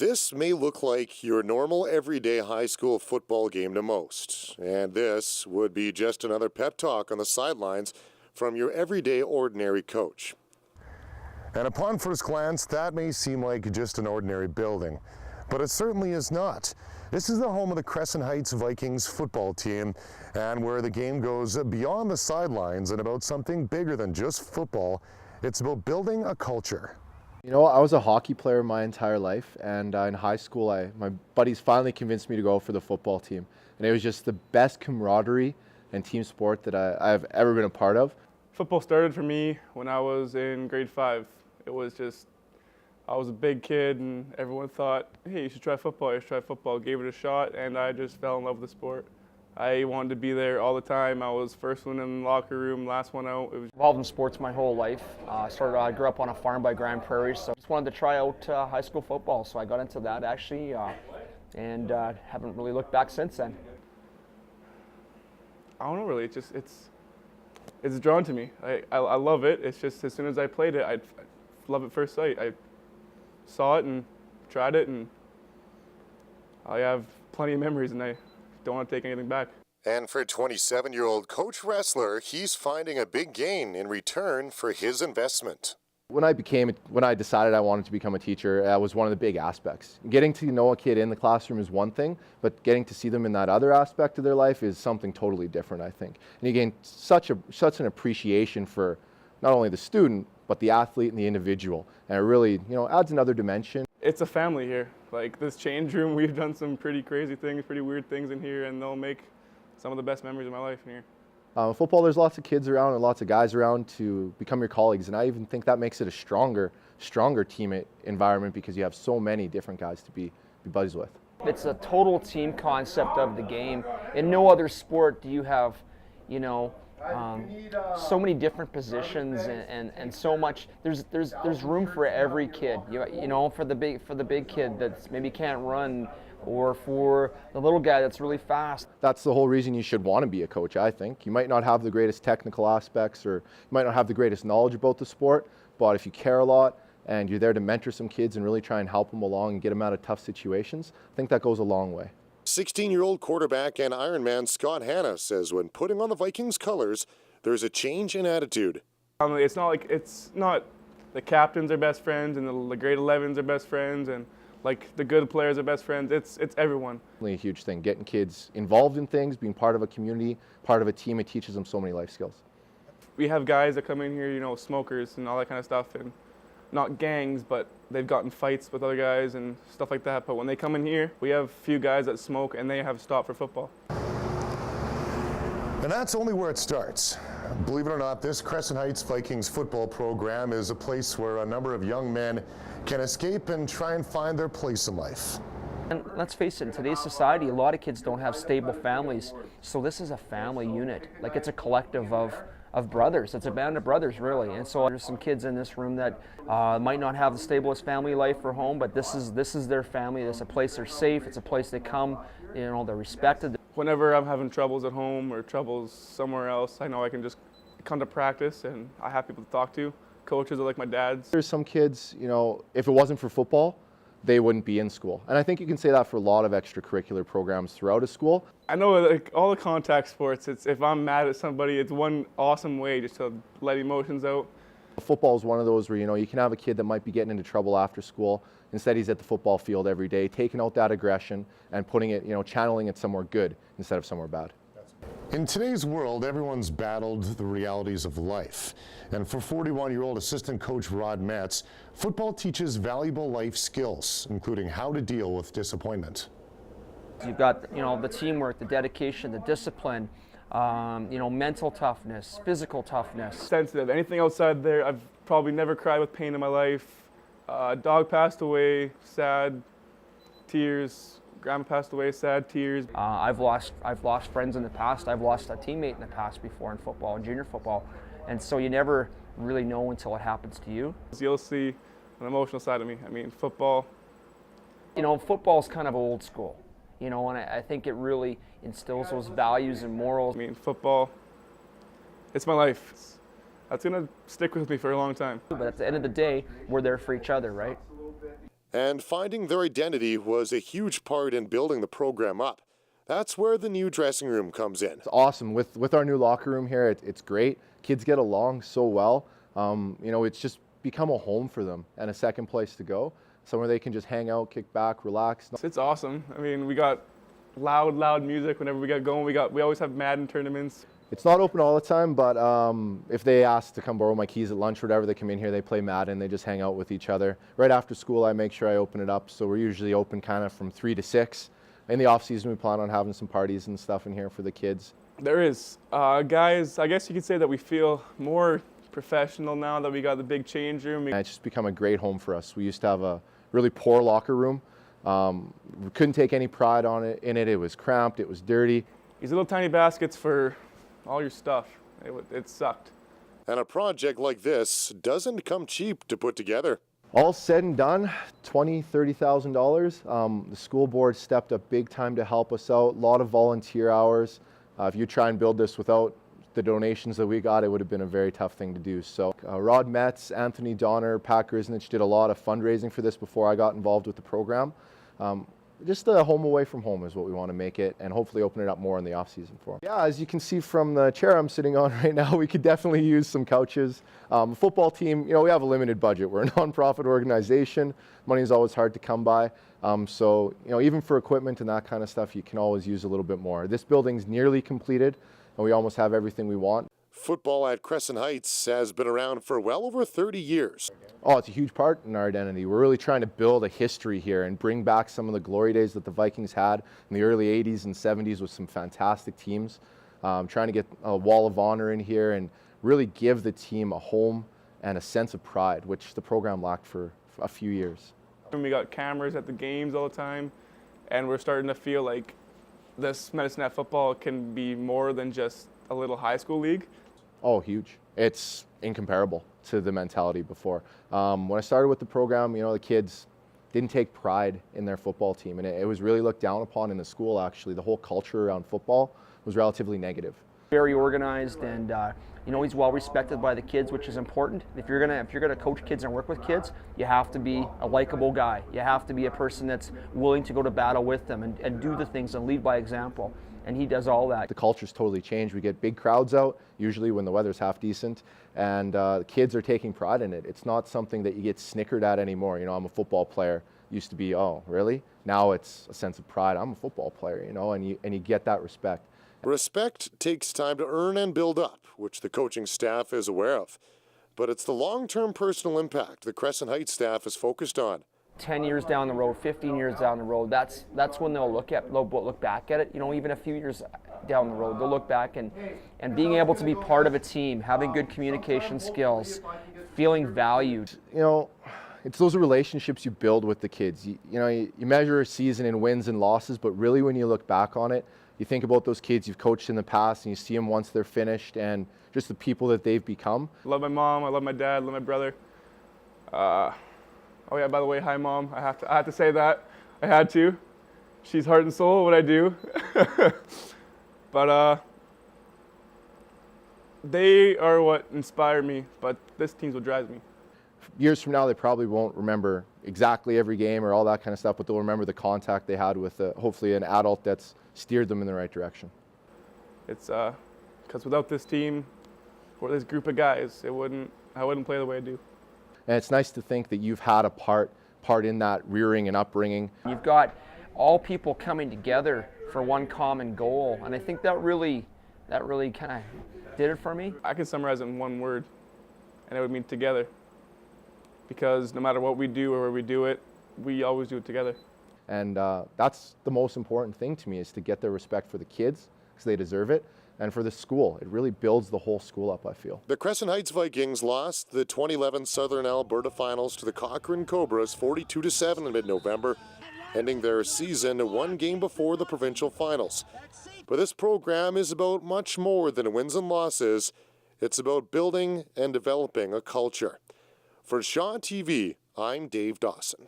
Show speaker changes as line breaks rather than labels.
This may look like your normal everyday high school football game to most, and this would be just another pep talk on the sidelines from your everyday ordinary coach. And upon first glance, that may seem like just an ordinary building, but it certainly is not. This is the home of the Crescent Heights Vikings football team, and where the game goes beyond the sidelines and about something bigger than just football. It's about building a culture.
You know, I was a hockey player my entire life, and in high school, my buddies finally convinced me to go for the football team. And it was just the best camaraderie and team sport that I've ever been a part of.
Football started for me when I was in grade 5. It was just, I was a big kid, and everyone thought, hey, you should try football, Gave it a shot, and I just fell in love with the sport. I wanted to be there all the time. I was first one in the locker room, last one out.
Involved in sports my whole life. I grew up on a farm by Grand Prairie, so I just wanted to try out high school football. So I got into that actually, and haven't really looked back since then.
I don't know really. It's drawn to me. I love it. It's just as soon as I played it, I love it first sight. I saw it and tried it, and I have plenty of memories, and I don't want to take anything back.
And for 27-year-old Coach Ressler, he's finding a big gain in return for his investment.
When I decided I wanted to become a teacher, that was one of the big aspects. Getting to know a kid in the classroom is one thing, but getting to see them in that other aspect of their life is something totally different, I think. And you gain such an appreciation for not only the student, but the athlete and the individual. And it really, adds another dimension.
It's a family here. Like this change room, we've done some pretty crazy things, pretty weird things in here, and they'll make some of the best memories of my life in here.
Football, there's lots of kids around and lots of guys around to become your colleagues, and I even think that makes it a stronger team environment because you have so many different guys to be buddies with.
It's a total team concept of the game. In no other sport do you have, so many different positions and so much. There's room for every kid. For the big kid that maybe can't run, or for the little guy that's really fast.
That's the whole reason you should want to be a coach, I think. You might not have the greatest technical aspects, or you might not have the greatest knowledge about the sport, but if you care a lot and you're there to mentor some kids and really try and help them along and get them out of tough situations, I think that goes a long way.
16-year-old quarterback and Ironman Scott Hanna says when putting on the Vikings colors, there's a change in attitude.
It's not the captains are best friends and the grade 11s are best friends and like the good players are best friends. It's everyone.
A huge thing, getting kids involved in things, being part of a community, part of a team. It teaches them so many life skills.
We have guys that come in here, smokers and all that kind of stuff, and not gangs, but they've gotten fights with other guys and stuff like that. But when they come in here, we have a few guys that smoke and they have stopped for football.
And that's only where it starts. Believe it or not, this Crescent Heights Vikings football program is a place where a number of young men can escape and try and find their place in life.
And let's face it, in today's society, a lot of kids don't have stable families, so this is a family unit. Like it's a collective of brothers. It's a band of brothers, really. And so there's some kids in this room that might not have the stablest family life or home, but this is their family. It's a place they're safe. It's a place they come. They're respected.
Whenever I'm having troubles at home or troubles somewhere else, I know I can just come to practice and I have people to talk to. Coaches are like my dads.
There's some kids, if it wasn't for football, they wouldn't be in school. And I think you can say that for a lot of extracurricular programs throughout a school.
I know like all the contact sports, if I'm mad at somebody, it's one awesome way just to let emotions out.
Football is one of those where, you can have a kid that might be getting into trouble after school. Instead, he's at the football field every day, taking out that aggression and putting it, channeling it somewhere good instead of somewhere bad.
In today's world, everyone's battled the realities of life. And for 41-year-old assistant coach Rod Metz, football teaches valuable life skills, including how to deal with disappointment.
You've got, the teamwork, the dedication, the discipline, mental toughness, physical toughness.
Sensitive. Anything outside there, I've probably never cried with pain in my life. Dog passed away, sad, tears. Grandma passed away, sad, tears.
I've lost friends in the past. I've lost a teammate in the past before in football, in junior football. And so you never really know until it happens to you.
You'll see an emotional side of me. I mean, football.
Football's kind of old school, and I think it really instills those values and morals.
I mean, football, it's my life. That's going to stick with me for a long time.
But at the end of the day, we're there for each other, right?
And finding their identity was a huge part in building the program up. That's where the new dressing room comes in.
It's awesome. With our new locker room here, it's great. Kids get along so well. It's just become a home for them and a second place to go, somewhere they can just hang out, kick back, relax.
It's awesome. I mean, we got loud music whenever we get going. We always have Madden tournaments.
It's not open all the time, but if they ask to come borrow my keys at lunch or whatever, they come in here, they play Madden, they just hang out with each other. Right after school, I make sure I open it up, so we're usually open kind of from 3 to 6. In the off season, we plan on having some parties and stuff in here for the kids.
There is. Guys, I guess you could say that we feel more professional now that we got the big change room.
And it's just become a great home for us. We used to have a really poor locker room. We couldn't take any pride in it. It was cramped, it was dirty.
These little tiny baskets for all your stuff. It sucked.
And a project like this doesn't come cheap to put together.
All said and done, $20,000, $30,000. The school board stepped up big time to help us out. A lot of volunteer hours. If you try and build this without the donations that we got, it would have been a very tough thing to do. So Rod Metz, Anthony Donner, Pat Grisnich did a lot of fundraising for this before I got involved with the program. Just a home away from home is what we want to make it, and hopefully open it up more in the off season for them. Yeah, as you can see from the chair I'm sitting on right now, we could definitely use some couches. Football team, we have a limited budget. We're a nonprofit organization. Money is always hard to come by. So even for equipment and that kind of stuff, you can always use a little bit more. This building's nearly completed, and we almost have everything we want.
Football at Crescent Heights has been around for well over 30 years.
Oh, it's a huge part in our identity. We're really trying to build a history here and bring back some of the glory days that the Vikings had in the early 80s and 70s with some fantastic teams. Trying to get a wall of honor in here and really give the team a home and a sense of pride, which the program lacked for a few years.
We got cameras at the games all the time, and we're starting to feel like this Medicine Hat football can be more than just a little high school league.
Oh, huge. It's incomparable to the mentality before. When I started with the program, the kids didn't take pride in their football team, and it was really looked down upon in the school, actually. The whole culture around football was relatively negative.
Very organized, and he's well respected by the kids, which is important. If you're gonna coach kids and work with kids, you have to be a likable guy. You have to be a person that's willing to go to battle with them and do the things and lead by example. And he does all that.
The culture's totally changed. We get big crowds out, usually when the weather's half decent, and the kids are taking pride in it. It's not something that you get snickered at anymore. I'm a football player. Used to be, oh, really? Now it's a sense of pride. I'm a football player, and you get that respect.
Respect takes time to earn and build up, which the coaching staff is aware of. But it's the long-term personal impact the Crescent Heights staff is focused on.
10 years down the road, 15 years down the road, that's when they'll look back at it. Even a few years down the road, they'll look back and being able to be part of a team, having good communication skills, feeling valued.
It's those relationships you build with the kids. You measure a season in wins and losses, but really when you look back on it, you think about those kids you've coached in the past, and you see them once they're finished, and just the people that they've become.
I love my mom. I love my dad. I love my brother. Oh yeah, by the way, hi Mom. I have to say that. I had to. She's heart and soul of what I do. But they are what inspire me, but this team's what drives me.
Years from now, they probably won't remember exactly every game or all that kind of stuff, but they'll remember the contact they had with hopefully an adult that's steered them in the right direction.
It's because without this team or this group of guys, I wouldn't play the way I do.
And it's nice to think that you've had a part in that rearing and upbringing.
You've got all people coming together for one common goal, and I think that really kind of did it for me.
I can summarize it in one word, and it would mean together. Because no matter what we do or where we do it, we always do it together.
And that's the most important thing to me, is to get their respect for the kids, because they deserve it, and for the school. It really builds the whole school up, I feel.
The Crescent Heights Vikings lost the 2011 Southern Alberta Finals to the Cochrane Cobras 42-7 in mid-November, ending their season one game before the provincial finals. But this program is about much more than wins and losses. It's about building and developing a culture. For Shaw TV, I'm Dave Dawson.